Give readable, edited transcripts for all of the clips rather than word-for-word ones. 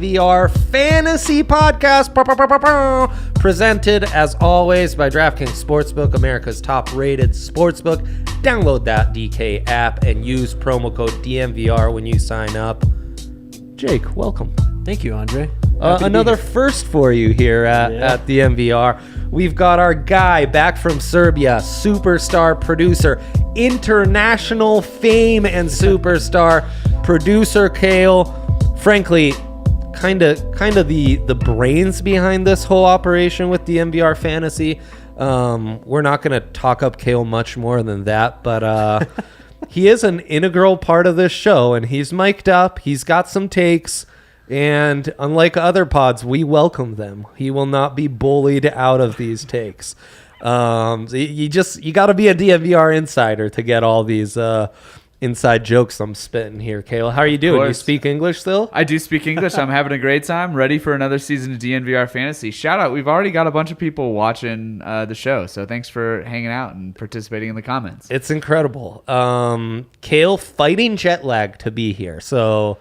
DNVR Fantasy Podcast, presented as always by DraftKings Sportsbook, America's top-rated sportsbook. Download that DK app and use promo code DNVR when you sign up. Jake, welcome. Thank you, Andre. Another first for you here at DNVR. We've got our guy back from Serbia, superstar producer, international fame and superstar producer Kalle. Frankly, kind of the brains behind this whole operation with DNVR Fantasy. We're not going to talk up Kalle much more than that, but he is an integral part of this show, and he's mic'd up. He's got some takes. And unlike other pods, we welcome them. He will not be bullied out of these takes. You got to be a DNVR insider to get all these inside jokes I'm spitting here. Kalle, how are you doing? You speak English still? I do speak English. I'm having a great time. Ready for another season of DNVR Fantasy. Shout out. We've already got a bunch of people watching the show. So thanks for hanging out and participating in the comments. It's incredible. Kalle fighting jet lag to be here. So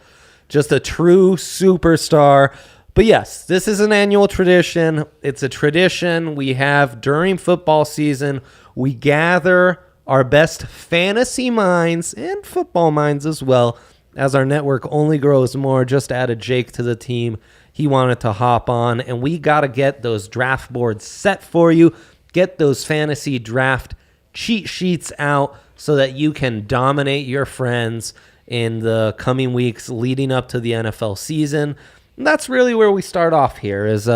just a true superstar. But yes, this is an annual tradition. It's a tradition we have during football season. We gather our best fantasy minds and football minds as well. As our network only grows more, just added Jake to the team. He wanted to hop on, and we got to get those draft boards set for you. Get those fantasy draft cheat sheets out so that you can dominate your friends in the coming weeks leading up to the NFL season. And that's really where we start off here is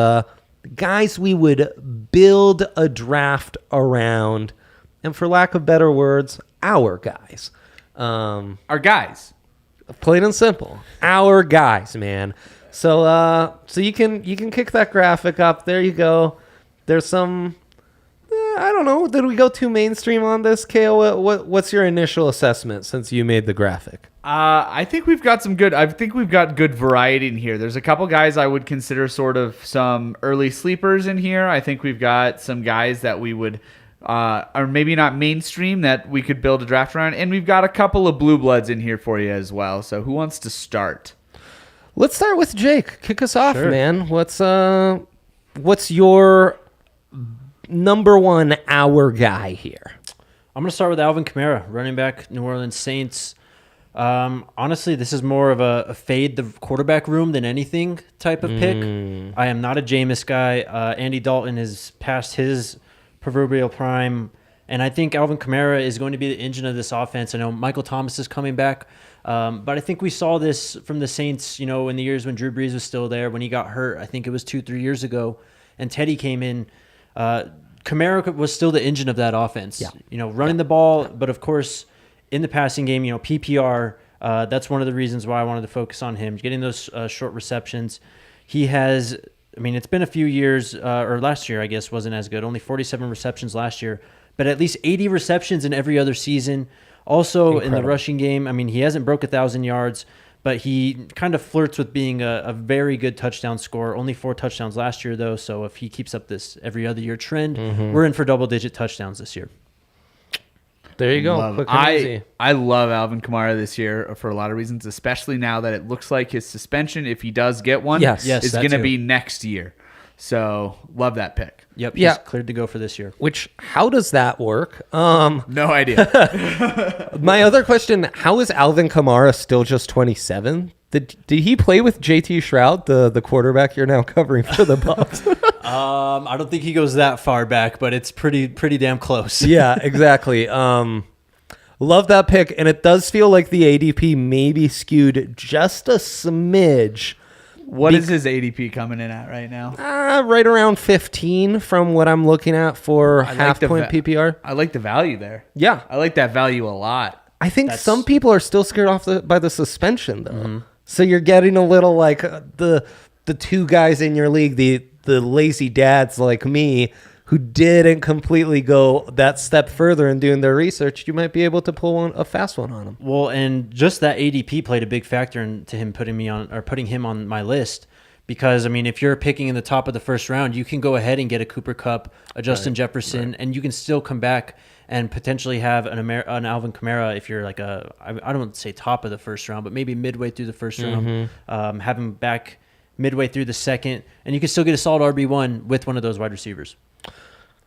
guys we would build a draft around, and for lack of better words, our guys. Our guys. Plain and simple. Our guys, man. So you can kick that graphic up. There you go. There's some I don't know. Did we go too mainstream on this, Kalle? What's your initial assessment since you made the graphic? I think we've got good variety in here. There's a couple guys I would consider sort of some early sleepers in here. I think we've got some guys that we would, are maybe not mainstream that we could build a draft around. And we've got a couple of blue bloods in here for you as well. So who wants to start? Let's start with Jake. Kick us off, Sure. man. What's your number one our guy here? I'm going to start with Alvin Kamara, running back, New Orleans Saints. Honestly, this is more of a fade the quarterback room than anything type of pick. I am not a Jameis guy. Andy Dalton has passed his proverbial prime, and I think Alvin Kamara is going to be the engine of this offense. I know Michael Thomas is coming back, but I think we saw this from the Saints, in the years when Drew Brees was still there, when he got hurt. I think it was 2-3 years ago, and Teddy came in. Kamara was still the engine of that offense, running the ball, but of course in the passing game, PPR, that's one of the reasons why I wanted to focus on him, getting those short receptions. He has, it's been a few years, or last year, I guess, wasn't as good, only 47 receptions last year, but at least 80 receptions in every other season. Also in the rushing game, he hasn't broke 1,000 yards, but he kind of flirts with being a very good touchdown scorer. Only 4 touchdowns last year, though. So if he keeps up this every other year trend, we're in for double-digit touchdowns this year. There you go. Quick and easy. I love Alvin Kamara this year for a lot of reasons, especially now that it looks like his suspension, if he does get one, is going to be next year. So love that pick. Yep, he's cleared to go for this year. Which, how does that work? No idea. My other question, how is Alvin Kamara still just 27? Did he play with JT Shroud, the quarterback you're now covering for the Bucs? I don't think he goes that far back, but it's pretty damn close. Yeah, exactly. Love that pick, and it does feel like the ADP maybe skewed just a smidge. What is his ADP coming in at right now? Right around 15 from what I'm looking at for half-point PPR. I like the value there. Yeah. I like that value a lot. I think some people are still scared off by the suspension, though. So you're getting a little like the two guys in your league, the lazy dads like me, who didn't completely go that step further in doing their research. You might be able to pull a fast one on them. Well, and just that ADP played a big factor into him putting him on my list. Because, if you're picking in the top of the first round, you can go ahead and get a Cooper Kupp, a Justin Jefferson, and you can still come back and potentially have an Alvin Kamara if you're like I don't say top of the first round, but maybe midway through the first round, have him back midway through the second, and you can still get a solid RB1 with one of those wide receivers.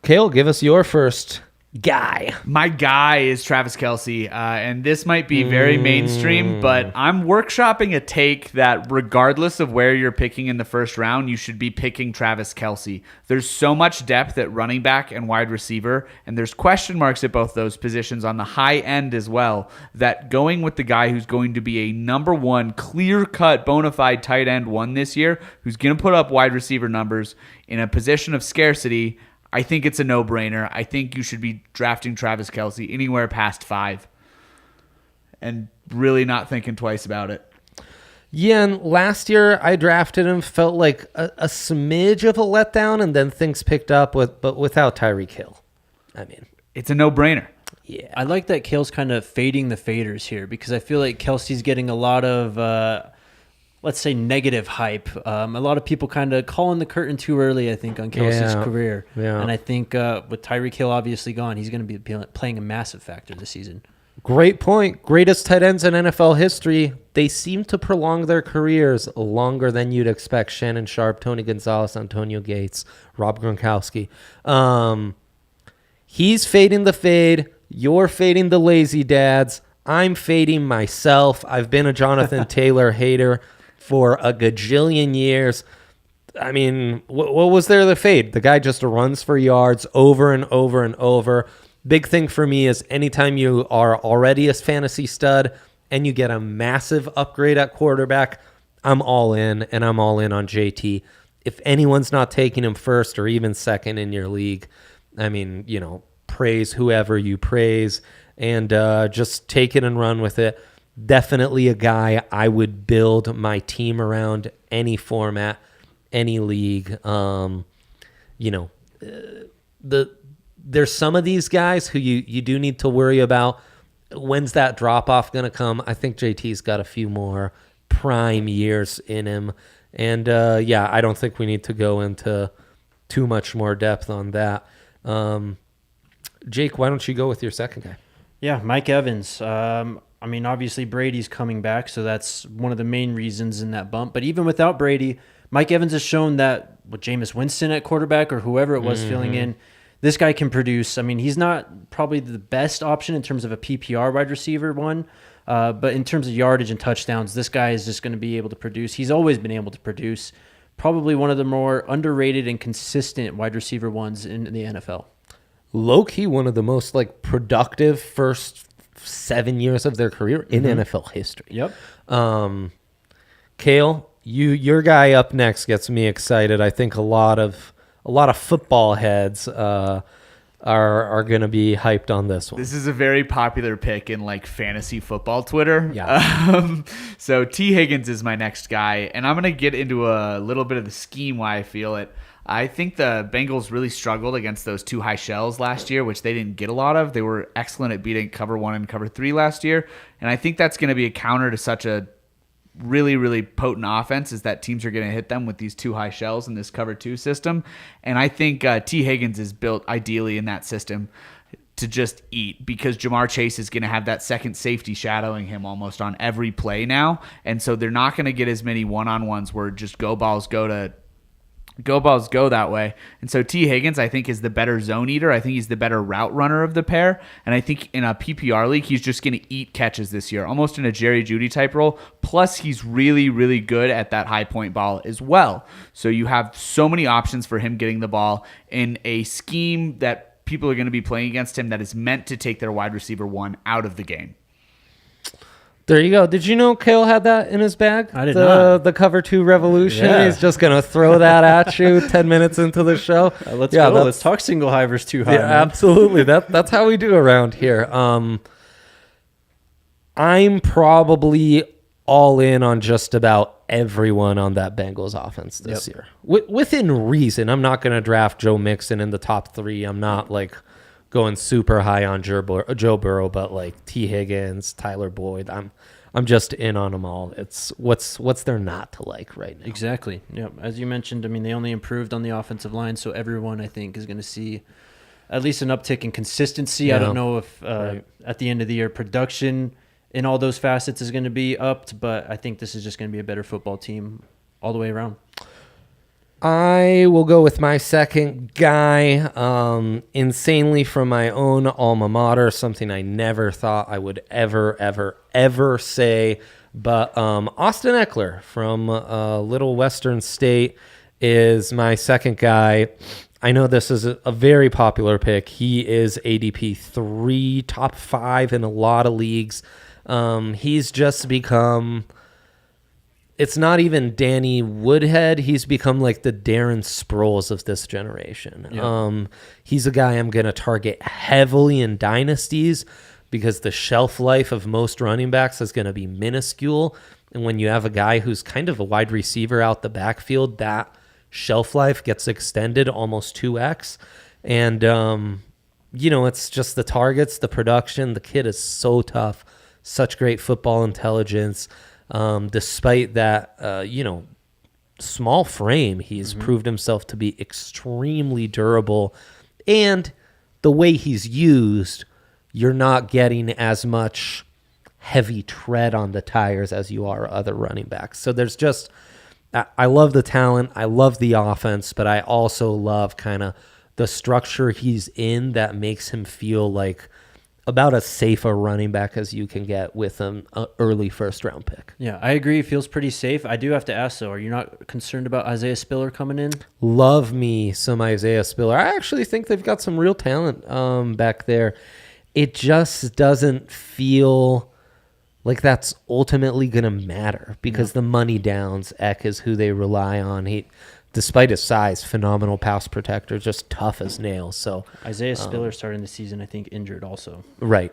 Kale, give us your first guy. My guy is Travis Kelce, and this might be very mainstream, but I'm workshopping a take that regardless of where you're picking in the first round, you should be picking Travis Kelce. There's so much depth at running back and wide receiver, and there's question marks at both those positions on the high end as well, that going with the guy who's going to be a number one, clear-cut, bona fide tight end one this year, who's going to put up wide receiver numbers in a position of scarcity, I think it's a no-brainer. I think you should be drafting Travis Kelce anywhere past 5 and really not thinking twice about it. Yeah, and last year I drafted him, felt like a smidge of a letdown, and then things picked up, but without Tyreek Hill. I mean, it's a no-brainer. Yeah. I like that Kale's kind of fading the faders here because I feel like Kelce's getting a lot of, let's say, negative hype. A lot of people kind of calling the curtain too early, I think, on Kelce's career. Yeah. And I think with Tyreek Hill obviously gone, he's going to be playing a massive factor this season. Great point. Greatest tight ends in NFL history. They seem to prolong their careers longer than you'd expect. Shannon Sharp, Tony Gonzalez, Antonio Gates, Rob Gronkowski. He's fading the fade. You're fading the lazy dads. I'm fading myself. I've been a Jonathan Taylor hater for a gajillion years. I mean, what was there to fade? The guy just runs for yards over and over and over. Big thing for me is anytime you are already a fantasy stud and you get a massive upgrade at quarterback, I'm all in, and I'm all in on JT. If anyone's not taking him first or even second in your league, I mean, praise whoever you praise and just take it and run with it. Definitely a guy I would build my team around, any format, any league. There's some of these guys who you do need to worry about. When's that drop off going to come? I think JT's got a few more prime years in him. And I don't think we need to go into too much more depth on that. Jake, why don't you go with your second guy? Yeah, Mike Evans. Obviously Brady's coming back, so that's one of the main reasons in that bump. But even without Brady, Mike Evans has shown that with Jameis Winston at quarterback or whoever it was filling in, this guy can produce. I mean, he's not probably the best option in terms of a PPR wide receiver one, but in terms of yardage and touchdowns, this guy is just going to be able to produce. He's always been able to produce. Probably one of the more underrated and consistent wide receiver ones in the NFL. Low-key one of the most productive first 7 years of their career in NFL history. Yep. Kale, your guy up next gets me excited. I think a lot of football heads are going to be hyped on this one. This is a very popular pick in fantasy football Twitter. Yeah. So T. Higgins is my next guy, and I'm going to get into a little bit of the scheme why I feel it. I think the Bengals really struggled against those two high shells last year, which they didn't get a lot of. They were excellent at beating cover 1 and cover 3 last year, and I think that's going to be a counter to such a really, really potent offense, is that teams are going to hit them with these two high shells in this cover 2 system. And I think T. Higgins is built ideally in that system to just eat, because Jamar Chase is going to have that second safety shadowing him almost on every play now. And so they're not going to get as many one-on-ones where just go balls go that way. And so T. Higgins, I think, is the better zone eater. I think he's the better route runner of the pair. And I think in a PPR league, he's just going to eat catches this year, almost in a Jerry Jeudy type role. Plus, he's really, really good at that high point ball as well. So you have so many options for him getting the ball in a scheme that people are going to be playing against him that is meant to take their wide receiver 1 out of the game. There you go. Did you know Kale had that in his bag? I did not. The cover 2 revolution. Yeah. He's just going to throw that at you 10 minutes into the show. Let's go. Let's talk single hivers too high. Yeah, absolutely. That's how we do around here. I'm probably all in on just about everyone on that Bengals offense this year. Within reason. I'm not going to draft Joe Mixon in the top 3. I'm not going super high on Joe Burrow, but T. Higgins, Tyler Boyd, I'm just in on them all. It's what's there not to like right now. Exactly. Yeah. As you mentioned, they only improved on the offensive line, so everyone I think is going to see at least an uptick in consistency. Yeah. I don't know if at the end of the year production in all those facets is going to be upped, but I think this is just going to be a better football team all the way around. I will go with my second guy, insanely from my own alma mater, something I never thought I would ever say. But Austin Ekeler from a little western state is my second guy. I know this is a very popular pick. He is ADP 3, top 5 in a lot of leagues. He's just become... It's not even Danny Woodhead. He's become like the Darren Sproles of this generation. Yeah. He's a guy I'm going to target heavily in dynasties because the shelf life of most running backs is going to be minuscule. And when you have a guy who's kind of a wide receiver out the backfield, that shelf life gets extended almost 2x. And, it's just the targets, the production. The kid is so tough, such great football intelligence. Despite that, small frame, he's proved himself to be extremely durable. And the way he's used, you're not getting as much heavy tread on the tires as you are other running backs. So there's just, I love the talent. I love the offense, but I also love kind of the structure he's in that makes him feel like about as safe a running back as you can get with an early first-round pick. Yeah, I agree. It feels pretty safe. I do have to ask, though, are you not concerned about Isaiah Spiller coming in? Love me some Isaiah Spiller. I actually think they've got some real talent back there. It just doesn't feel like that's ultimately going to matter because the money downs, Eck is who they rely on. He, despite his size, phenomenal pass protector, just tough as nails. So Isaiah Spiller starting the season, I think, injured also. Right.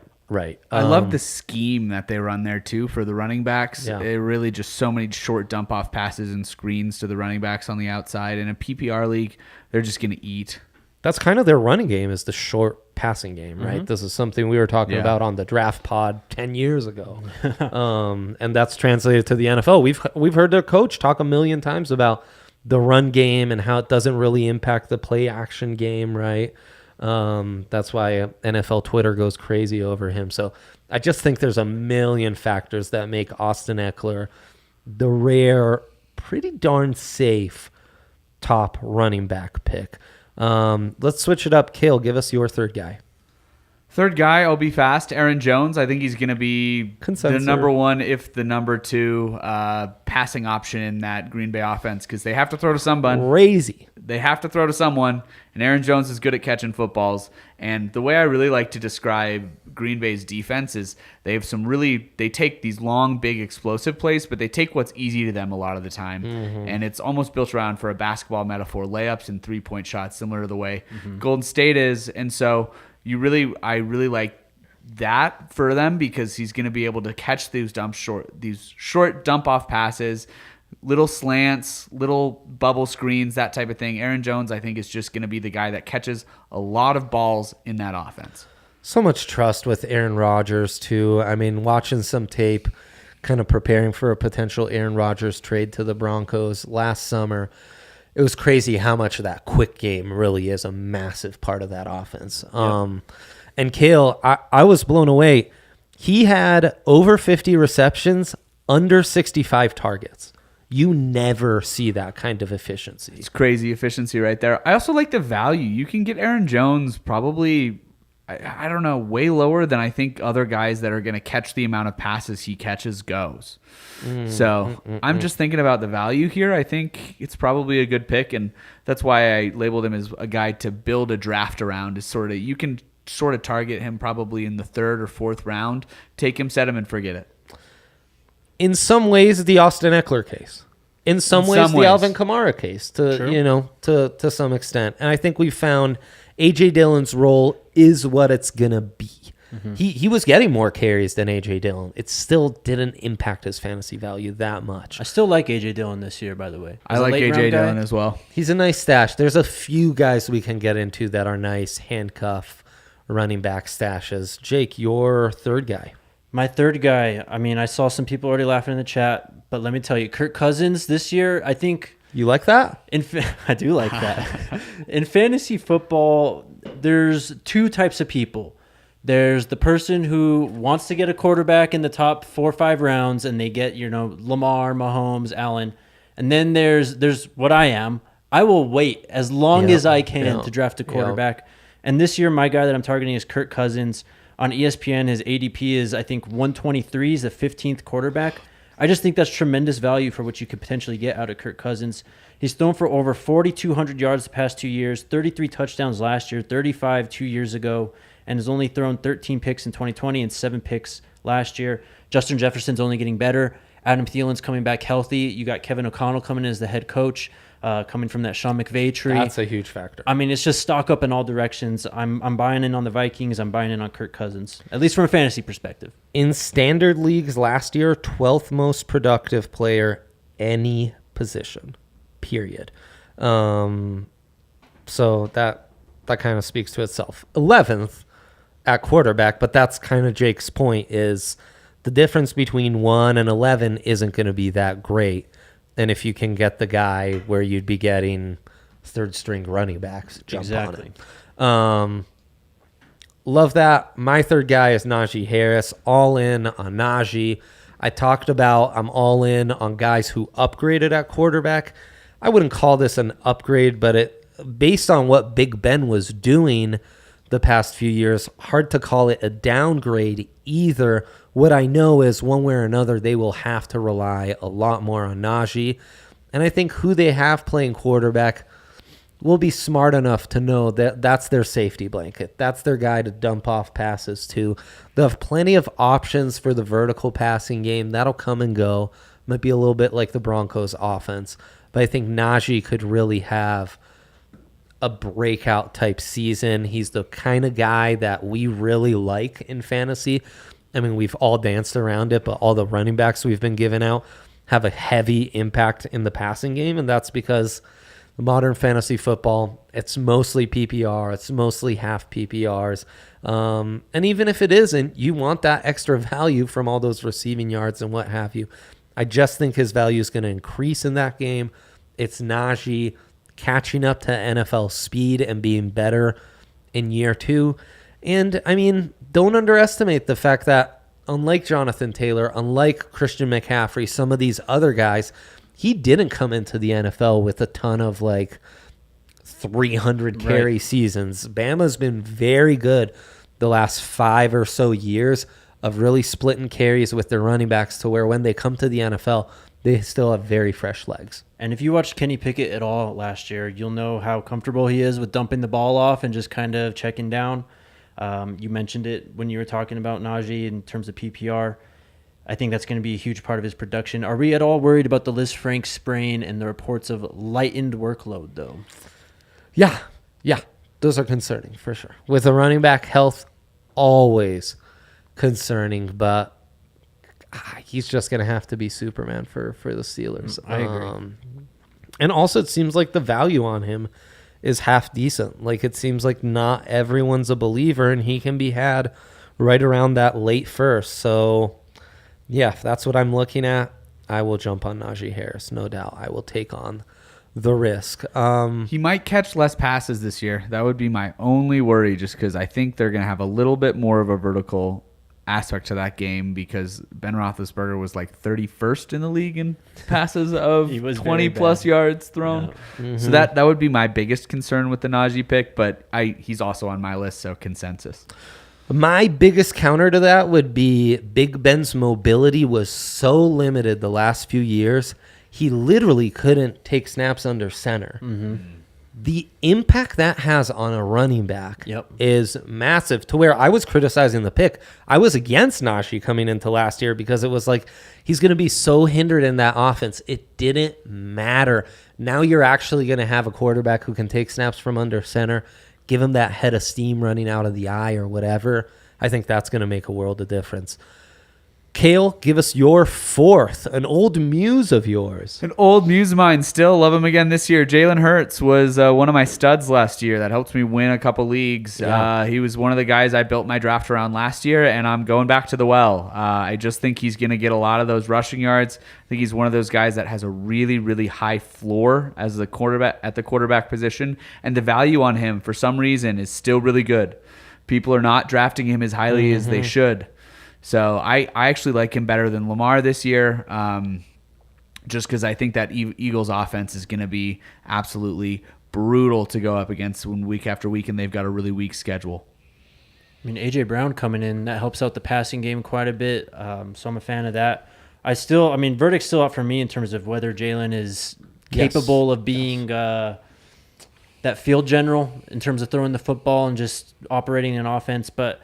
I love the scheme that they run there, too, for the running backs. Yeah. It really just so many short dump-off passes and screens to the running backs on the outside. In a PPR league, they're just going to eat. That's kind of their running game is the short passing game, right? This is something we were talking about on the draft pod 10 years ago. And that's translated to the NFL. We've heard their coach talk a million times about the run game and how it doesn't really impact the play action game, right? That's why NFL Twitter goes crazy over him. So I just think there's a million factors that make Austin Ekeler the rare, pretty darn safe top running back pick. Let's switch it up. Kale, give us your third guy. Third guy, I'll be fast. Aaron Jones. I think he's going to be the number one, if the number two passing option in that Green Bay offense because they have to throw to someone. Crazy. They have to throw to someone, and Aaron Jones is good at catching footballs. And the way I really like to describe Green Bay's defense is they take these long, big, explosive plays, but they take what's easy to them a lot of the time. And it's almost built around, for a basketball metaphor, layups and three-point shots, similar to the way Golden State is. And so I really like that for them because he's going to be able to catch these short dump off passes, little slants, little bubble screens, that type of thing. Aaron Jones, I think, is just going to be the guy that catches a lot of balls in that offense. So much trust with Aaron Rodgers, too. I mean, watching some tape, kind of preparing for a potential Aaron Rodgers trade to the Broncos last summer, it was crazy how much of that quick game really is a massive part of that offense. Yep. And Kale, I was blown away. He had over 50 receptions, under 65 targets. You never see that kind of efficiency. It's crazy efficiency right there. I also like the value. You can get Aaron Jones probably, I don't know, way lower than I think other guys that are going to catch the amount of passes he catches goes. I'm just thinking about the value here. I think it's probably a good pick, and that's why I labeled him as a guy to build a draft around. Is sort of, you can sort of target him probably in the third or fourth round. Take him, set him, and forget it. In some ways, the Austin Ekeler case. In some ways, the Alvin Kamara case. To some extent, and I think we found A.J. Dillon's role is what it's gonna be. He was getting more carries than A.J. Dillon. It still didn't impact his fantasy value that much. I still like A.J. Dillon this year, by the way. I like A.J. Dillon as well. He's a nice stash. There's a few guys we can get into that are nice handcuff running back stashes. Jake, your third guy. My third guy, I mean, I saw some people already laughing in the chat, but let me tell you, Kirk Cousins this year, I think... You like that? I do like that. In fantasy football, there's two types of people. There's the person who wants to get a quarterback in the top 4 or 5 rounds, and they get, Lamar, Mahomes, Allen. And then there's what I am. I will wait as long as I can to draft a quarterback. And this year, my guy that I'm targeting is Kirk Cousins. On ESPN, his ADP is, I think, 123. He's the 15th quarterback. I just think that's tremendous value for what you could potentially get out of Kirk Cousins. He's thrown for over 4,200 yards the past 2 years, 33 touchdowns last year, 35 2 years ago, and has only thrown 13 picks in 2020 and 7 picks last year. Justin Jefferson's only getting better. Adam Thielen's coming back healthy. You got Kevin O'Connell coming in as the head coach, coming from that Sean McVay tree. That's a huge factor. I mean, it's just stock up in all directions. I'm buying in on the Vikings. I'm buying in on Kirk Cousins, at least from a fantasy perspective. In standard leagues last year, 12th most productive player, any position, period. So that kind of speaks to itself. 11th at quarterback, but that's kind of Jake's point, is the difference between 1 and 11 isn't going to be that great. And if you can get the guy where you'd be getting third string running backs, jump on it. Love that. My third guy is Najee Harris. All in on Najee. I talked about I'm all in on guys who upgraded at quarterback. I wouldn't call this an upgrade, but based on what Big Ben was doing the past few years, hard to call it a downgrade either. What I know is one way or another, they will have to rely a lot more on Najee. And I think who they have playing quarterback will be smart enough to know that that's their safety blanket. That's their guy to dump off passes to. They'll have plenty of options for the vertical passing game. That'll come and go. Might be a little bit like the Broncos offense. But I think Najee could really have a breakout type season. He's the kind of guy that we really like in fantasy. I mean, we've all danced around it, but all the running backs we've been giving out have a heavy impact in the passing game, and that's because modern fantasy football, it's mostly PPR, it's mostly half PPRs, and even if it isn't, you want that extra value from all those receiving yards and what have you. I just think his value is going to increase in that game. It's Najee catching up to NFL speed and being better in year 2. And, I mean, don't underestimate the fact that unlike Jonathan Taylor, unlike Christian McCaffrey, some of these other guys, he didn't come into the NFL with a ton of, 300 carry seasons. Bama's been very good the last 5 or so years of really splitting carries with their running backs to where when they come to the NFL, they still have very fresh legs. And if you watched Kenny Pickett at all last year, you'll know how comfortable he is with dumping the ball off and just kind of checking down. You mentioned it when you were talking about Najee in terms of PPR. I think that's going to be a huge part of his production. Are we at all worried about the Liz Frank sprain and the reports of lightened workload, though? Yeah. Those are concerning for sure. With the running back health, always concerning, but he's just going to have to be Superman for the Steelers. I agree. And also, it seems like the value on him is half decent. It seems like not everyone's a believer, and he can be had right around that late first. So, yeah, if that's what I'm looking at, I will jump on Najee Harris, no doubt. I will take on the risk. He might catch less passes this year. That would be my only worry, just because I think they're going to have a little bit more of a vertical aspect to that game, because Ben Roethlisberger was 31st in the league in passes of 20 plus yards thrown. Yeah. Mm-hmm. So that would be my biggest concern with the Najee pick, but he's also on my list, so consensus. My biggest counter to that would be Big Ben's mobility was so limited the last few years, he literally couldn't take snaps under center. Mm-hmm. The impact that has on a running back is massive, to where I was criticizing the pick. I was against Najee coming into last year because it was he's going to be so hindered in that offense. It didn't matter. Now you're actually going to have a quarterback who can take snaps from under center, give him that head of steam running out of the eye or whatever. I think that's going to make a world of difference. Kale, give us your fourth, an old muse of yours. An old muse of mine. Still love him again this year. Jalen Hurts was one of my studs last year that helped me win a couple leagues. Yeah. He was one of the guys I built my draft around last year, and I'm going back to the well. I just think he's going to get a lot of those rushing yards. I think he's one of those guys that has a really, really high floor as the quarterback at the quarterback position, and the value on him for some reason is still really good. People are not drafting him as highly as they should. So I actually like him better than Lamar this year. just because I think that Eagles offense is going to be absolutely brutal to go up against week after week, and they've got a really weak schedule. I mean, A.J. Brown coming in, that helps out the passing game quite a bit, so I'm a fan of that. Verdict's still out for me in terms of whether Jalen is capable of being that field general in terms of throwing the football and just operating an offense. But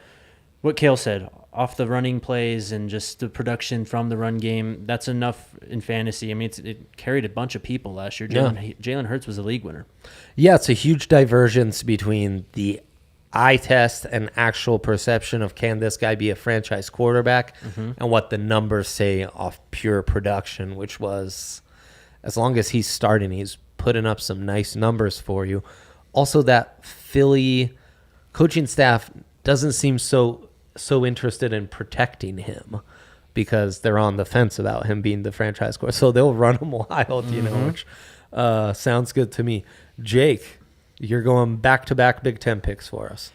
what Kale said, off the running plays and just the production from the run game, that's enough in fantasy. I mean, it carried a bunch of people last year. Jalen Hurts was a league winner. Yeah, it's a huge divergence between the eye test and actual perception of can this guy be a franchise quarterback and what the numbers say off pure production, which was as long as he's starting, he's putting up some nice numbers for you. Also, that Philly coaching staff doesn't seem so interested in protecting him because they're on the fence about him being the franchise quarterback. So they'll run him wild, which sounds good to me. Jake, you're going back-to-back Big Ten picks for us.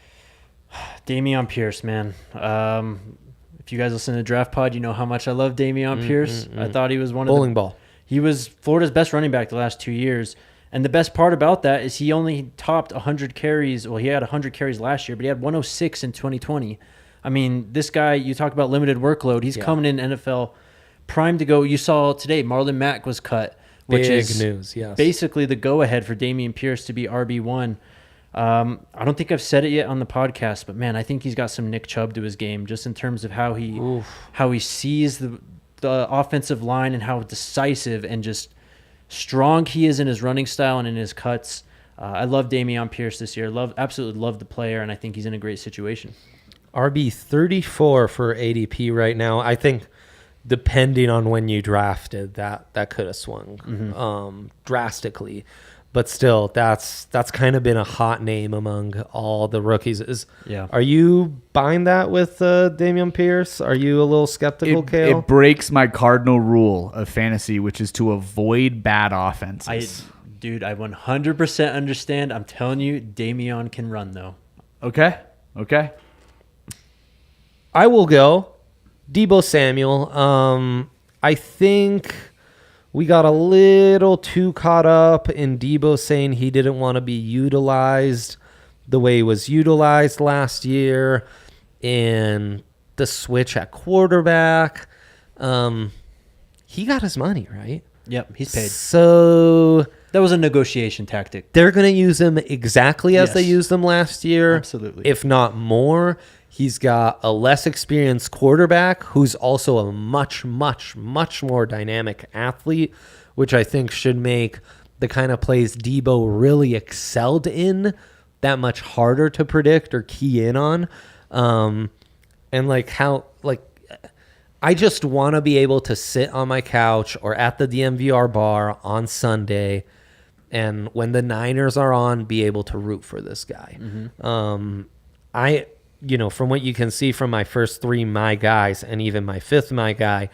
Dameon Pierce, man. If you guys listen to Draft Pod, you know how much I love Dameon Pierce. I thought he was bowling ball. He was Florida's best running back the last 2 years. And the best part about that is he only topped 100 carries. Well, he had 100 carries last year, but he had 106 in 2020. I mean, this guy, you talk about limited workload. He's coming in NFL primed to go. You saw today Marlon Mack was cut, which Big is news, yes. basically the go-ahead for Dameon Pierce to be RB1. I don't think I've said it yet on the podcast, but, man, I think he's got some Nick Chubb to his game just in terms of how he sees the offensive line and how decisive and just strong he is in his running style and in his cuts. I love Dameon Pierce this year. Absolutely love the player, and I think he's in a great situation. RB 34 for ADP right now. I think depending on when you drafted, that could have swung drastically. But still, that's kind of been a hot name among all the rookies. Are you buying that with Dameon Pierce? Are you a little skeptical, Kale? It breaks my cardinal rule of fantasy, which is to avoid bad offenses. I 100% understand. I'm telling you, Dameon can run, though. Okay. I will go Deebo Samuel. I think we got a little too caught up in Deebo saying he didn't want to be utilized the way he was utilized last year in the switch at quarterback. He got his money, right? Yep, he's paid. So that was a negotiation tactic. They're going to use him exactly as they used him last year. Absolutely. If not more. He's got a less experienced quarterback who's also a much, much, much more dynamic athlete, which I think should make the kind of plays Deebo really excelled in that much harder to predict or key in on. I just want to be able to sit on my couch or at the DNVR bar on Sunday, and when the Niners are on, be able to root for this guy. From what you can see from my first three my guys and even my fifth my guy,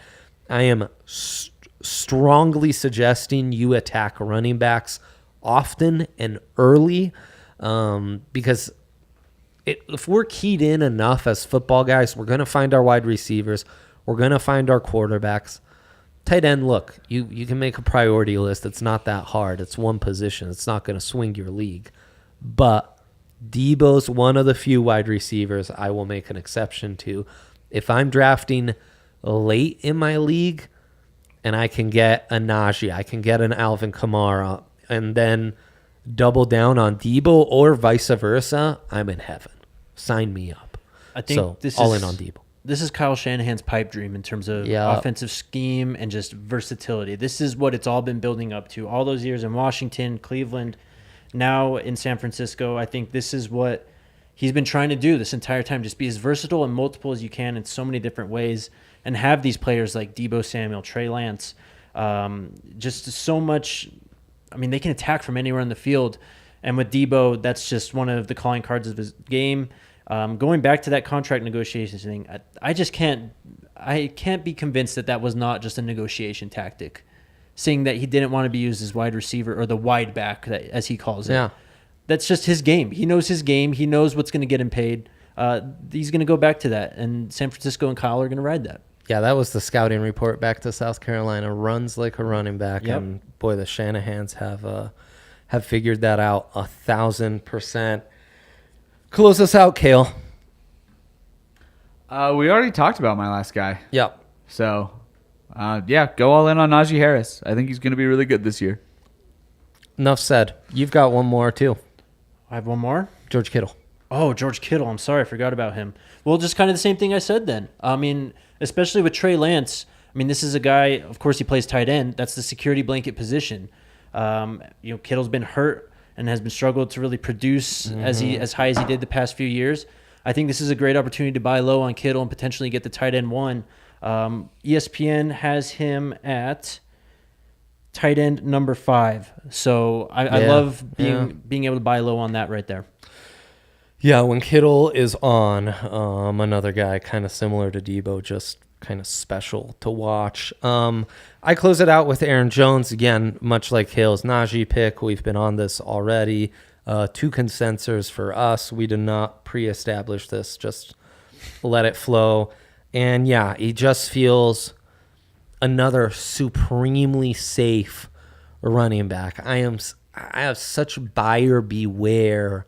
I am strongly suggesting you attack running backs often and early because if we're keyed in enough as football guys, we're going to find our wide receivers. We're going to find our quarterbacks. Tight end, look, you can make a priority list. It's not that hard. It's one position. It's not going to swing your league. But Deebo's one of the few wide receivers I will make an exception to. If I'm drafting late in my league and I can get a Najee, I can get an Alvin Kamara, and then double down on Deebo or vice versa, I'm in heaven. Sign me up. I think in on Deebo. This is Kyle Shanahan's pipe dream in terms of offensive scheme and just versatility. This is what it's all been building up to. All those years in Washington, Cleveland, now in San Francisco. I think this is what he's been trying to do this entire time. Just be as versatile and multiple as you can in so many different ways and have these players like Deebo Samuel, Trey Lance, just so much. I mean, they can attack from anywhere in the field. And with Deebo, that's just one of the calling cards of his game. Going back to that contract negotiations thing, I can't be convinced that was not just a negotiation tactic, saying that he didn't want to be used as wide receiver or the wide back, as he calls it. Yeah. That's just his game. He knows his game. He knows what's going to get him paid. He's going to go back to that, and San Francisco and Kyle are going to ride that. Yeah, that was the scouting report back to South Carolina. Runs like a running back, Yep. and boy, the Shanahans have figured that out 1,000%. Close us out, Kale. We already talked about my last guy. Yep. So, go all in on Najee Harris. I think he's going to be really good this year. Enough said. You've got one more too. I have one more. George Kittle. Oh, George Kittle. I'm sorry, I forgot about him. Well, just kind of the same thing I said then. I mean, especially with Trey Lance. I mean, this is a guy, of course, he plays tight end. That's the security blanket position. Kittle's been hurt and has been struggled to really produce as high as he did the past few years. I think this is a great opportunity to buy low on Kittle and potentially get the tight end one. ESPN has him at tight end number 5. So I love being able to buy low on that right there. Yeah, when Kittle is on, another guy kind of similar to Deebo, just kind of special to watch. I close it out with Aaron Jones. Again, much like Hale's Najee pick, we've been on this already. 2 consensus for us. We did not pre-establish this, just let it flow. And yeah, he just feels another supremely safe running back. I have such buyer beware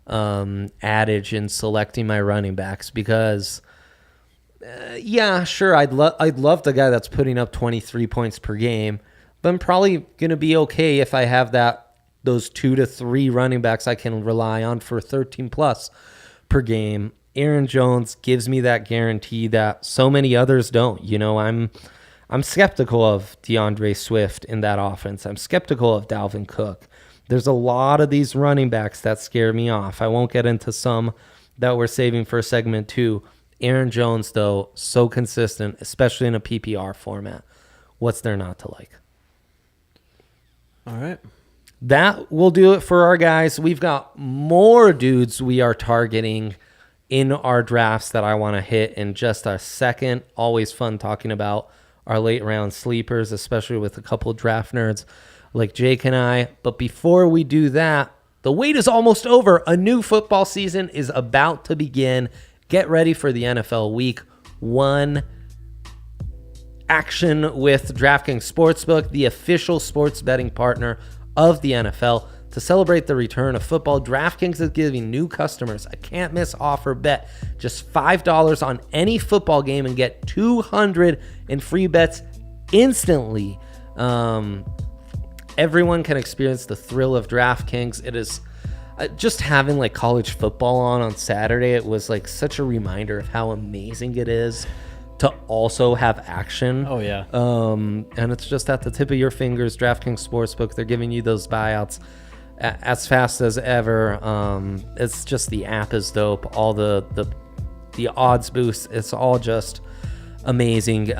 adage in selecting my running backs because sure, I'd love the guy that's putting up 23 points per game, but I'm probably going to be okay if I have those 2 to 3 running backs I can rely on for 13 plus per game. Aaron Jones gives me that guarantee that so many others don't. I'm skeptical of DeAndre Swift in that offense. I'm skeptical of Dalvin Cook. There's a lot of these running backs that scare me off. I won't get into some that we're saving for segment 2. Aaron Jones, though, so consistent, especially in a PPR format. What's there not to like? All right. That will do it for our guys. We've got more dudes we are targeting in our drafts that I want to hit in just a second. Always fun talking about our late round sleepers, especially with a couple draft nerds like Jake and I. But before we do that, the wait is almost over. A new football season is about to begin. Get ready for the NFL Week 1 action with DraftKings Sportsbook, the official sports betting partner of the NFL. To celebrate the return of football, DraftKings is giving new customers a can't-miss offer. Bet just $5 on any football game and get $200 in free bets instantly. Everyone can experience the thrill of DraftKings. It is just having like college football on Saturday. It was like such a reminder of how amazing it is to also have action. Oh, yeah. And it's just at the tip of your fingers. DraftKings Sportsbook, they're giving you those buyouts as fast as ever. It's just, the app is dope. All the odds boosts, it's all just amazing.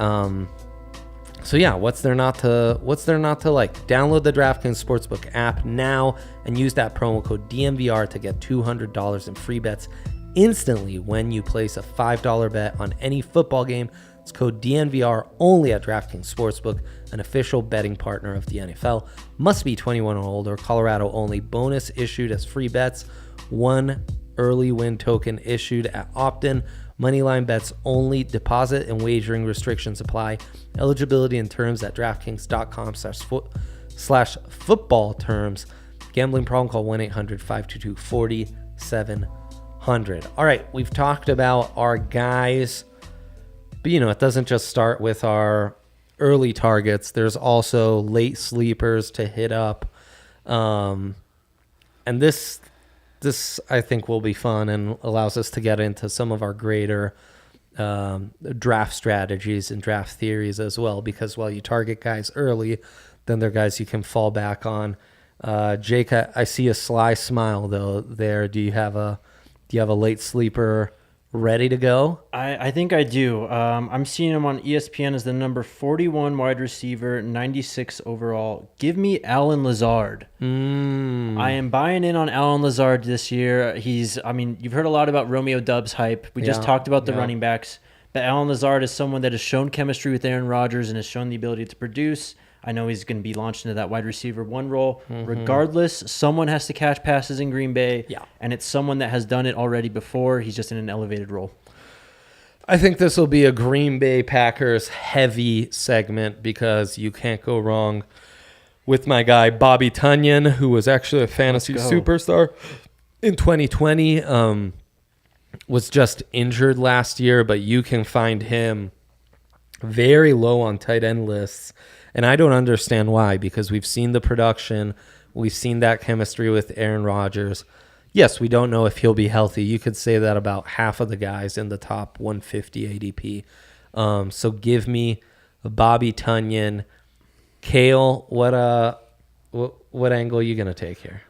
So yeah, what's there not to like? Download the DraftKings Sportsbook app now and use that promo code DNVR to get $200 in free bets instantly when you place a $5 bet on any football game. It's code DNVR only at DraftKings Sportsbook, an official betting partner of the NFL. Must be 21 or older. Colorado only. Bonus issued as free bets. 1 early win token issued at opt-in. Moneyline bets only. Deposit and wagering restrictions apply. Eligibility and terms at DraftKings.com/football terms. Gambling problem, call 1-800-522-4700. All right, we've talked about our guys, but it doesn't just start with our early targets. There's also late sleepers to hit up. And this I think will be fun and allows us to get into some of our greater draft strategies and draft theories as well, because while you target guys early, then they're guys you can fall back on. Jake, I see a sly smile though there. Do you have a late sleeper ready to go? I think I do. I'm seeing him on ESPN as the number 41 wide receiver, 96 overall. Give me Allen Lazard. I am buying in on Allen Lazard this year. You've heard a lot about Romeo Doubs hype. We just talked about the running backs. But Allen Lazard is someone that has shown chemistry with Aaron Rodgers and has shown the ability to produce. I know he's going to be launched into that wide receiver 1 role. Regardless, someone has to catch passes in Green Bay, and it's someone that has done it already before. He's just in an elevated role. I think this will be a Green Bay Packers heavy segment because you can't go wrong with my guy Bobby Tonyan, who was actually a fantasy superstar in 2020. Was just injured last year, but you can find him very low on tight end lists. And I don't understand why, because we've seen the production. We've seen that chemistry with Aaron Rodgers. Yes, we don't know if he'll be healthy. You could say that about half of the guys in the top 150 ADP. So give me Bobby Tonyan. Kale, what angle are you going to take here?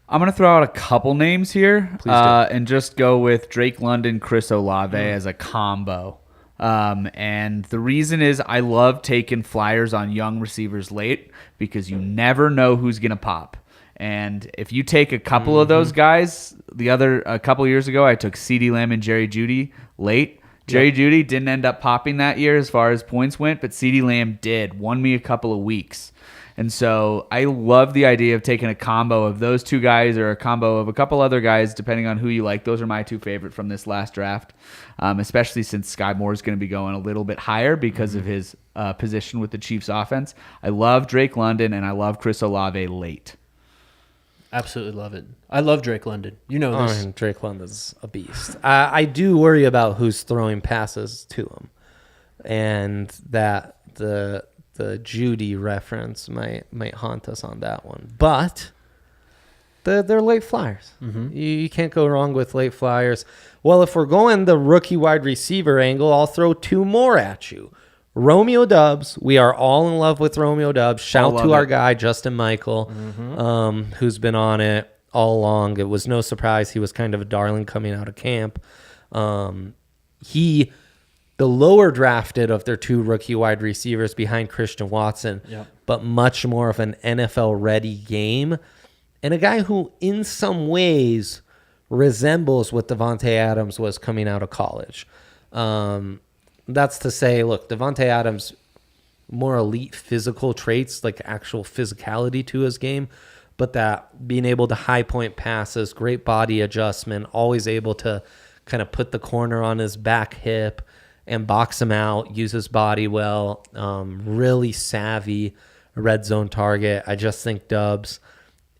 I'm going to throw out a couple names here and just go with Drake London, Chris Olave as a combo. And the reason is I love taking flyers on young receivers late because you never know who's going to pop. And if you take a couple of those guys, a couple of years ago, I took CeeDee Lamb and Jerry Jeudy late. Jerry Jeudy didn't end up popping that year as far as points went, but CeeDee Lamb did. Won me a couple of weeks. And so I love the idea of taking a combo of those two guys or a combo of a couple other guys, depending on who you like. Those are my two favorite from this last draft, especially since Skyy Moore is going to be going a little bit higher because of his position with the Chiefs offense. I love Drake London, and I love Chris Olave late. Absolutely love it. I love Drake London. You know this. Drake London's a beast. I do worry about who's throwing passes to him, and that the Judy reference might haunt us on that one. But they're late flyers. You can't go wrong with late flyers. Well, if we're going the rookie wide receiver angle, I'll throw two more at you. Romeo Doubs. We are all in love with Romeo Doubs. Shout to our guy, Justin Michael, who's been on it all along. It was no surprise. He was kind of a darling coming out of camp. The lower drafted of their two rookie wide receivers behind Christian Watson, but much more of an NFL-ready game. And a guy who, in some ways, resembles what Davante Adams was coming out of college. That's to say, look, Davante Adams, more elite physical traits, like actual physicality to his game, but that being able to high point passes, great body adjustment, always able to kind of put the corner on his back hip and box him out, use his body well, really savvy red zone target. I just think Doubs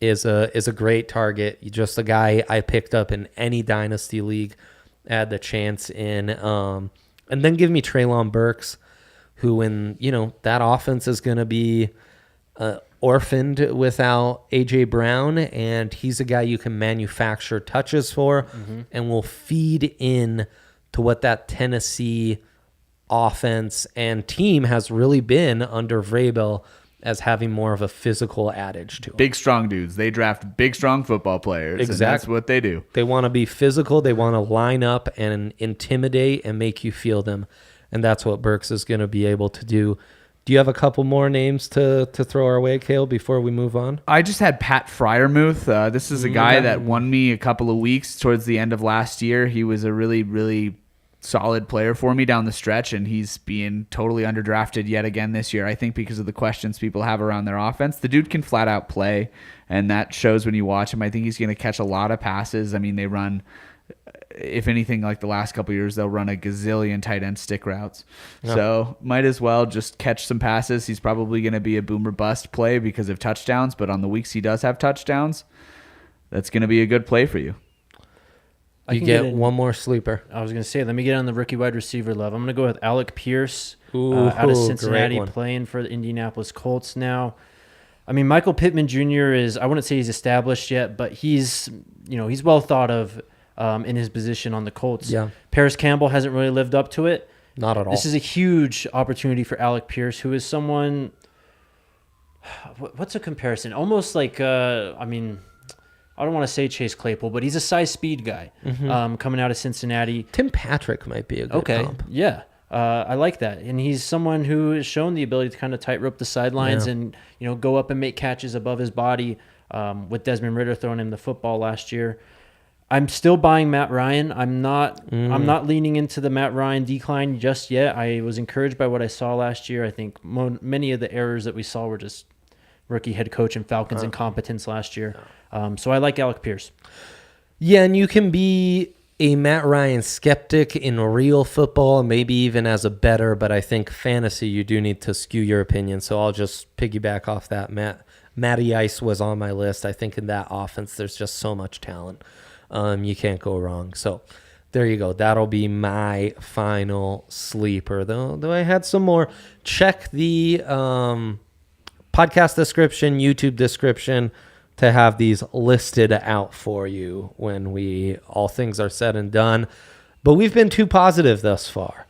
is a great target. Just a guy I picked up in any dynasty league, had the chance in. And then give me Treylon Burks, who that offense is going to be orphaned without A.J. Brown, and he's a guy you can manufacture touches for and will feed in to what that Tennessee offense and team has really been under Vrabel as having more of a physical adage to them. Big, strong dudes. They draft big, strong football players. Exactly. And that's what they do. They want to be physical. They want to line up and intimidate and make you feel them. And that's what Burks is going to be able to do. Do you have a couple more names to throw our way, Kale, before we move on? I just had Pat Freiermuth. This is a guy that won me a couple of weeks towards the end of last year. He was a really, really solid player for me down the stretch, and he's being totally underdrafted yet again this year, I think, because of the questions people have around their offense. The dude can flat out play, and that shows when you watch him. I think he's going to catch a lot of passes. I mean, they run, if anything, like the last couple of years, they'll run a gazillion tight end stick routes. Yeah. So might as well just catch some passes. He's probably going to be a boomer bust play because of touchdowns, but on the weeks he does have touchdowns, that's going to be a good play for you. You get one more sleeper. I was going to say, let me get on the rookie wide receiver level. I'm going to go with Alec Pierce out of Cincinnati, playing for the Indianapolis Colts now. I mean, Michael Pittman Jr. is, I wouldn't say he's established yet, but he's well thought of in his position on the Colts. Yeah. Paris Campbell hasn't really lived up to it. Not at all. This is a huge opportunity for Alec Pierce, who is someone, what's a comparison? Almost like, I don't want to say Chase Claypool, but he's a size speed guy coming out of Cincinnati. Tim Patrick might be a good comp. Yeah. I like that. And he's someone who has shown the ability to kind of tightrope the sidelines and go up and make catches above his body with Desmond Ridder throwing him the football last year. I'm still buying Matt Ryan. I'm not leaning into the Matt Ryan decline just yet. I was encouraged by what I saw last year. I think many of the errors that we saw were just rookie head coach and Falcons incompetence last year. So I like Alec Pierce. Yeah, and you can be a Matt Ryan skeptic in real football, maybe even as a bettor, but I think fantasy, you do need to skew your opinion. So I'll just piggyback off that. Matty Ice was on my list. I think in that offense, there's just so much talent. You can't go wrong. So there you go. That'll be my final sleeper. Though I had some more. Check the podcast description, YouTube description, to have these listed out for you when all things are said and done. But we've been too positive thus far.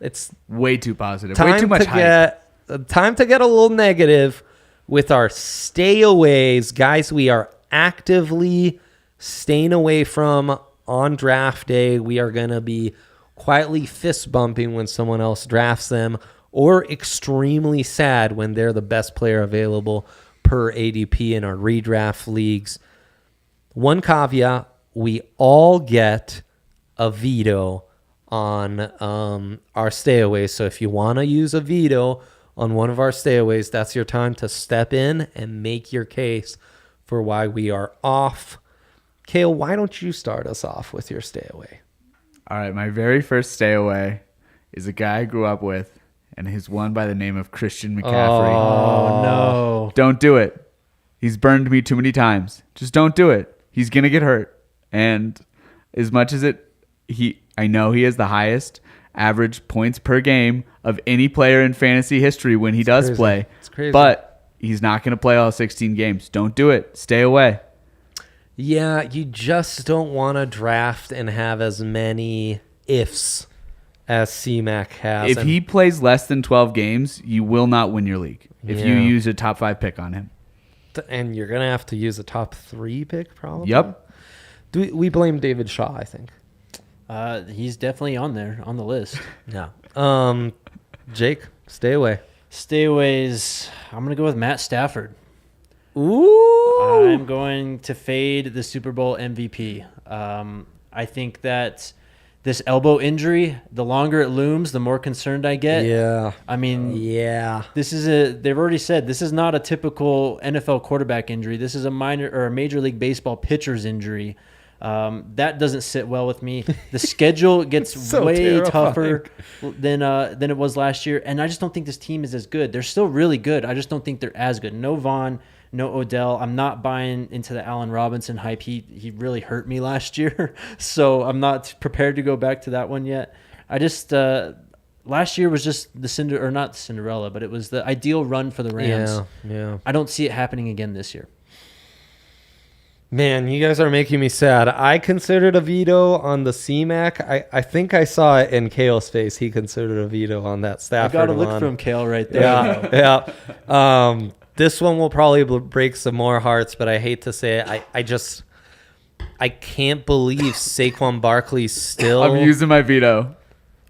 It's way too positive. Way too much hype. Time to get a little negative with our stayaways. Guys, we are actively staying away from on draft day. We are going to be quietly fist bumping when someone else drafts them, or extremely sad when they're the best player available per ADP in our redraft leagues. One caveat, we all get a veto on our stayaways. So if you want to use a veto on one of our stayaways, that's your time to step in and make your case for why we are off. Kale, why don't you start us off with your stayaway? All right, my very first stayaway is a guy I grew up with, and he's one by the name of Christian McCaffrey. Oh, no. Don't do it. He's burned me too many times. Just don't do it. He's going to get hurt. And as much as I know he has the highest average points per game of any player in fantasy history when he does play. It's crazy. But he's not going to play all 16 games. Don't do it. Stay away. Yeah, you just don't want to draft and have as many ifs as C-Mac has. If he plays less than 12 games, you will not win your league if you use a top 5 pick on him. And you're going to have to use a top 3 pick probably? Yep. We blame David Shaw, I think. He's definitely on there, on the list. Yeah. Jake, stay away. Stayaways, I'm going to go with Matt Stafford. Ooh. I'm going to fade the Super Bowl MVP. I think that this elbow injury, the longer it looms, the more concerned I get. Yeah. I mean, they've already said this is not a typical NFL quarterback injury. This is a minor or a Major League Baseball pitcher's injury. That doesn't sit well with me. The schedule gets so way terrifying. tougher than it was last year, and I just don't think this team is as good. They're still really good. I just don't think they're as good. No Vaughn, no Odell. I'm not buying into the Allen Robinson hype. He really hurt me last year, so I'm not prepared to go back to that one yet. I just last year was just not Cinderella, but it was the ideal run for the Rams. Yeah. I don't see it happening again this year. Man, you guys are making me sad. I considered a veto on the C-Mac. I think I saw it in Kale's face. He considered a veto on that Stafford I got a look one. from Kale right there. Yeah. This one will probably break some more hearts, but I hate to say it. I can't believe Saquon Barkley's still. I'm using my veto.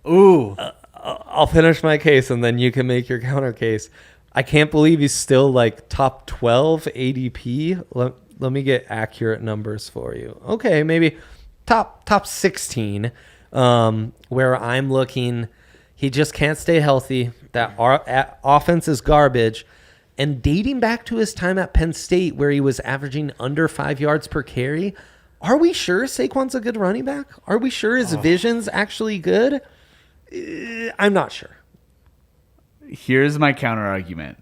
Ooh. I'll finish my case and then you can make your counter case. I can't believe he's still like top 12 ADP. Let me get accurate numbers for you. Okay, maybe top 16. Where I'm looking, he just can't stay healthy. That offense is garbage. And dating back to his time at Penn State, where he was averaging under 5 yards per carry, are we sure Saquon's a good running back? Are we sure his vision's actually good? I'm not sure. Here's my counter argument.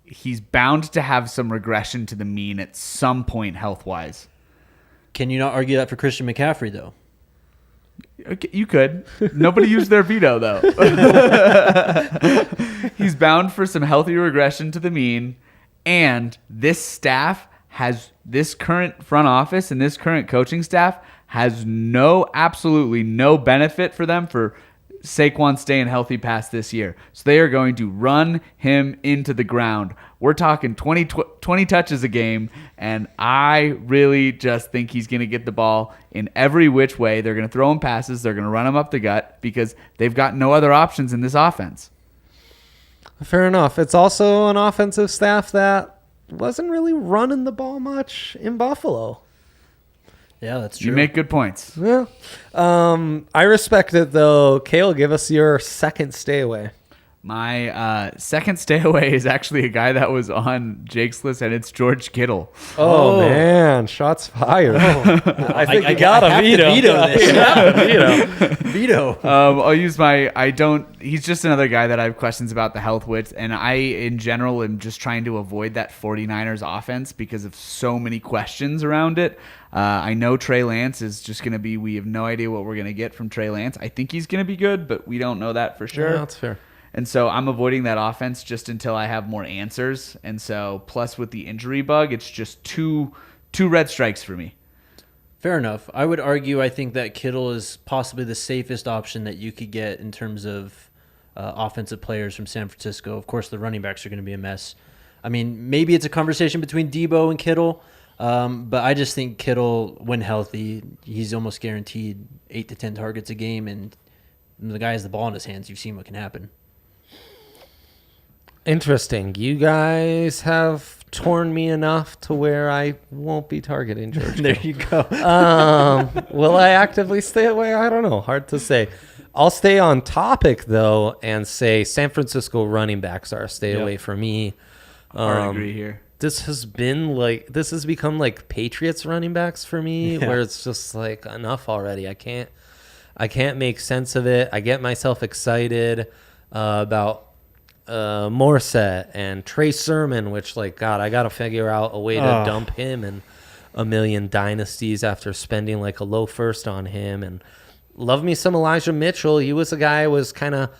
He's bound to have some regression to the mean at some point health-wise. Can you not argue that for Christian McCaffrey, though? Okay, you could. Nobody used their veto, though. He's bound for some healthy regression to the mean, and this current front office and this current coaching staff has absolutely no benefit for them for Saquon staying healthy past this year. So they are going to run him into the ground. We're talking 20 touches a game, and I really just think he's going to get the ball in every which way. They're going to throw him passes. They're going to run him up the gut because they've got no other options in this offense. Fair enough. It's also an offensive staff that wasn't really running the ball much in Buffalo. Yeah, that's true. You make good points. Yeah. I respect it, though. Kale, give us your second stay away. My second stay away is actually a guy that was on Jake's list, and it's George Kittle. Oh, man, shots fired. I think you got gotta veto. Veto. I'll use he's just another guy that I have questions about the health with, and I, in general, am just trying to avoid that 49ers offense because of so many questions around it. I know Trey Lance is just going to be, we have no idea what we're going to get from Trey Lance. I think he's going to be good, but we don't know that for sure. Yeah, that's fair. And so I'm avoiding that offense just until I have more answers. And so plus with the injury bug, it's just two red strikes for me. Fair enough. I would argue I think that Kittle is possibly the safest option that you could get in terms of offensive players from San Francisco. Of course, the running backs are going to be a mess. I mean, maybe it's a conversation between Deebo and Kittle, but I just think Kittle, when healthy, he's almost guaranteed 8 to 10 targets a game, and the guy has the ball in his hands. You've seen what can happen. Interesting. You guys have torn me enough to where I won't be targeting George. There you go. Will I actively stay away? I don't know. Hard to say. I'll stay on topic, though, and say San Francisco running backs are a stay away for me. I agree here. This has become like Patriots running backs for me, where it's just like enough already. I can't make sense of it. I get myself excited about Morset and Trey Sermon, which, like, God, I got to figure out a way to dump him in a million dynasties after spending like a low first on him. And love me some Elijah Mitchell. He was a guy I was kind of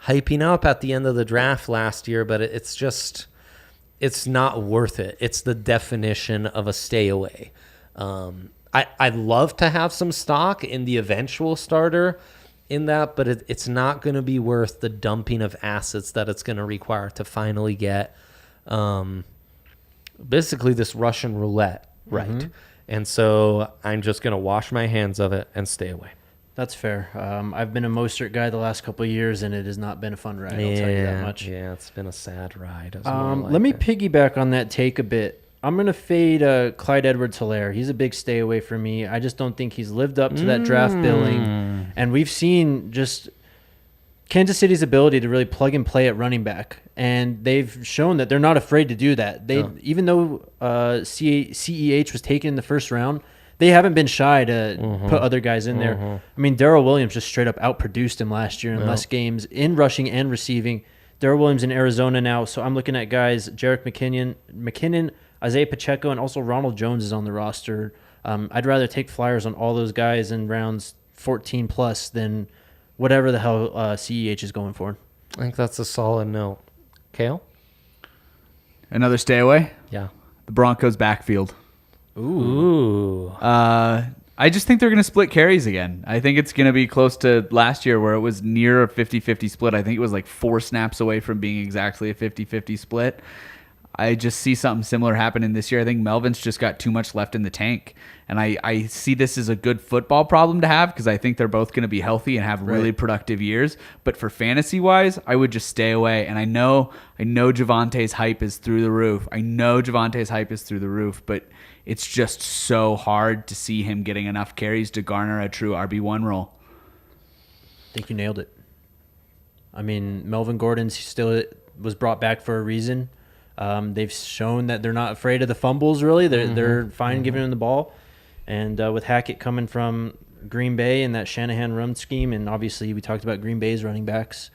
hyping up at the end of the draft last year, but it's not worth it. It's the definition of a stay away. I'd love to have some stock in the eventual starter in that, but it's not going to be worth the dumping of assets that it's going to require to finally get basically this Russian roulette right. Mm-hmm. And so I'm just going to wash my hands of it and stay away. That's fair. I've been a Mostert guy the last couple of years, and it has not been a fun ride. I'll tell you that much. Yeah, it's been a sad ride. Let me piggyback on that take a bit. I'm going to fade Clyde Edwards-Helaire. He's a big stay away for me. I just don't think he's lived up to that draft billing. And we've seen just Kansas City's ability to really plug and play at running back. And they've shown that they're not afraid to do that. Even though CEH was taken in the first round, they haven't been shy to put other guys in there. I mean, Darrell Williams just straight up outproduced him last year in less games in rushing and receiving. Darrell Williams in Arizona now. So I'm looking at guys, Jerick McKinnon, Isaiah Pacheco, and also Ronald Jones is on the roster. I'd rather take flyers on all those guys in rounds 14 plus than whatever the hell CEH is going for. I think that's a solid note. Kale? Another stay away? Yeah. The Broncos backfield. Ooh. I just think they're going to split carries again. I think it's going to be close to last year where it was near a 50-50 split. I think it was like 4 snaps away from being exactly a 50-50 split. I just see something similar happening this year. I think Melvin's just got too much left in the tank. And I see this as a good football problem to have because I think they're both going to be healthy and have really productive years. But for fantasy-wise, I would just stay away. And I know Javonte's hype is through the roof. But it's just so hard to see him getting enough carries to garner a true RB1 role. I think you nailed it. I mean, Melvin Gordon still was brought back for a reason. They've shown that they're not afraid of the fumbles, really. They're fine giving him the ball. And with Hackett coming from Green Bay and that Shanahan run scheme, and obviously we talked about Green Bay's running backs,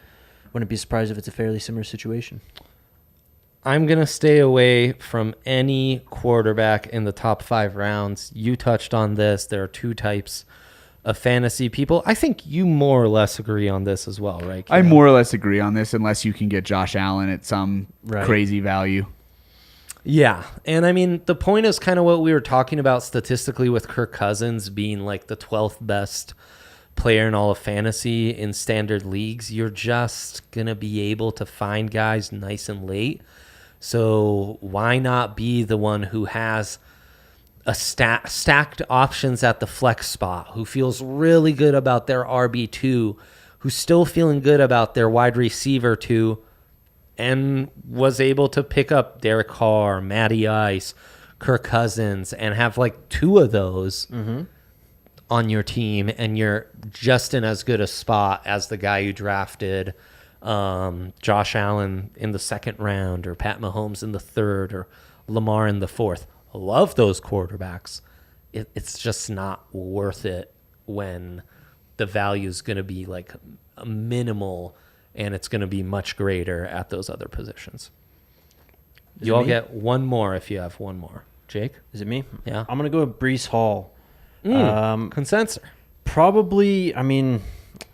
wouldn't be surprised if it's a fairly similar situation. I'm going to stay away from any quarterback in the top 5 rounds. You touched on this. There are 2 types of fantasy people. I think you more or less agree on this as well, right? I more or less agree on this unless you can get Josh Allen at some crazy value. Yeah. And I mean, the point is kind of what we were talking about statistically with Kirk Cousins being like the 12th best player in all of fantasy in standard leagues. You're just going to be able to find guys nice and late. So why not be the one who has a stacked options at the flex spot, who feels really good about their RB2, who's still feeling good about their wide receiver 2, and was able to pick up Derek Carr, Matty Ice, Kirk Cousins, and have like 2 of those on your team, and you're just in as good a spot as the guy you drafted Josh Allen in the second round, or Pat Mahomes in the third, or Lamar in the fourth. I love those quarterbacks. It's just not worth it when the value is going to be like a minimal and it's going to be much greater at those other positions. You all get one more if you have one more. Jake? Is it me? Yeah. I'm going to go with Breece Hall. Consensus. Probably, I mean,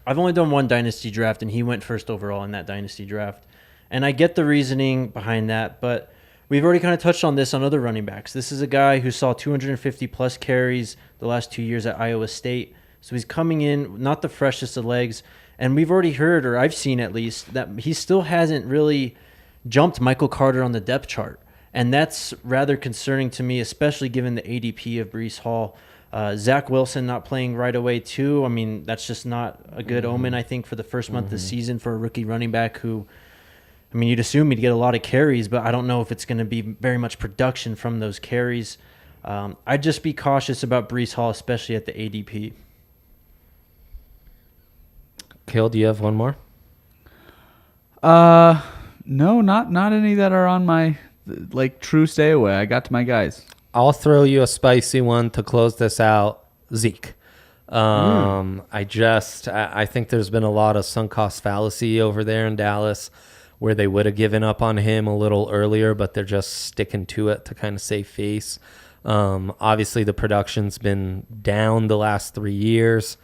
I've only done one dynasty draft, and he went first overall in that dynasty draft. And I get the reasoning behind that, but we've already kind of touched on this on other running backs. This is a guy who saw 250-plus carries the last 2 years at Iowa State. So he's coming in, not the freshest of legs. And we've already heard, or I've seen at least, that he still hasn't really jumped Michael Carter on the depth chart. And that's rather concerning to me, especially given the ADP of Breece Hall. Zach Wilson not playing right away, too. I mean, that's just not a good omen, I think, for the first month of the season for a rookie running back who, I mean, you'd assume he'd get a lot of carries, but I don't know if it's going to be very much production from those carries. I'd just be cautious about Breece Hall, especially at the ADP. Kill, do you have one more? No, not any that are on my like true stay away. I got to my guys. I'll throw you a spicy one to close this out. Zeke. I think there's been a lot of sunk cost fallacy over there in Dallas where they would have given up on him a little earlier, but they're just sticking to it to kind of save face. Obviously, the production's been down the last 3 years,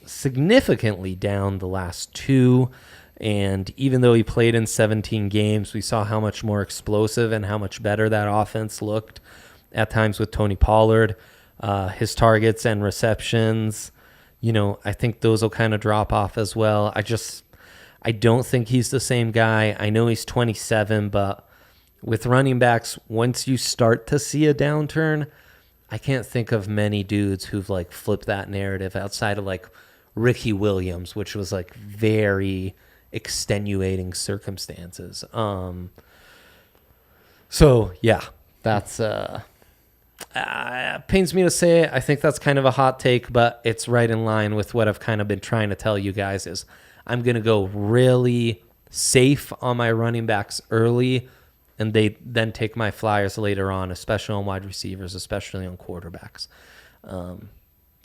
significantly down the last 2. And even though he played in 17 games, we saw how much more explosive and how much better that offense looked at times with Tony Pollard. His targets and receptions, I think those will kind of drop off as well. I don't think he's the same guy. I know he's 27, but with running backs, once you start to see a downturn, I can't think of many dudes who've like flipped that narrative outside of like Ricky Williams, which was like very extenuating circumstances. So yeah, that's pains me to say it. I think that's kind of a hot take, but it's right in line with what I've kind of been trying to tell you guys is I'm going to go really safe on my running backs early, and they then take my flyers later on, especially on wide receivers, especially on quarterbacks.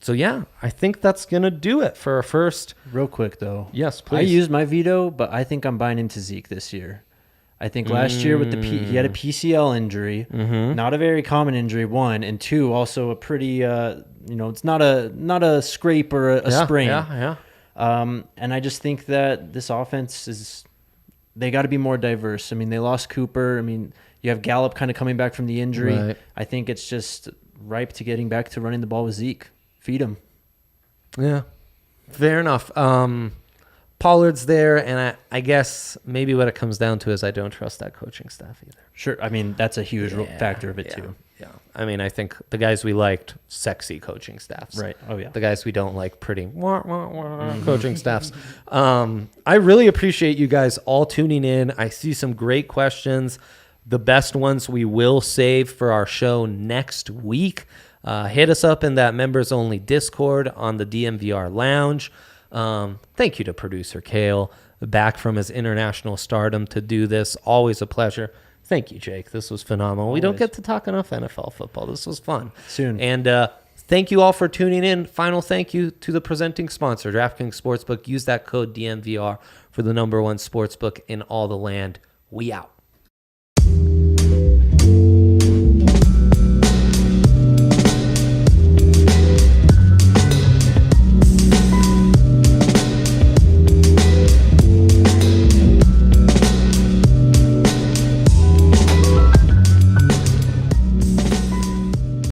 So, yeah, I think that's going to do it for our first. Real quick, though. Yes, please. I used my veto, but I think I'm buying into Zeke this year. I think last year with he had a PCL injury, not a very common injury, 1, and 2, also a pretty, it's not a scrape or a sprain. Yeah. And I just think that this offense they got to be more diverse. I mean, they lost Cooper. I mean, you have Gallup kind of coming back from the injury. Right. I think it's just ripe to getting back to running the ball with Zeke. Feed him. Yeah, fair enough. Pollard's there, and I guess maybe what it comes down to is I don't trust that coaching staff either. Sure. I mean, that's a huge factor of it, too. Yeah. I mean, I think the guys we liked, sexy coaching staffs. Right. Oh, yeah. The guys we don't like, pretty coaching staffs. I really appreciate you guys all tuning in. I see some great questions. The best ones we will save for our show next week. Hit us up in that members-only Discord on the DNVR Lounge. Thank you to producer Kale, back from his international stardom to do this. Always a pleasure. Thank you, Jake. This was phenomenal. We don't get to talk enough NFL football. This was fun. Soon. And thank you all for tuning in. Final thank you to the presenting sponsor, DraftKings Sportsbook. Use that code DNVR for the #1 sportsbook in all the land. We out.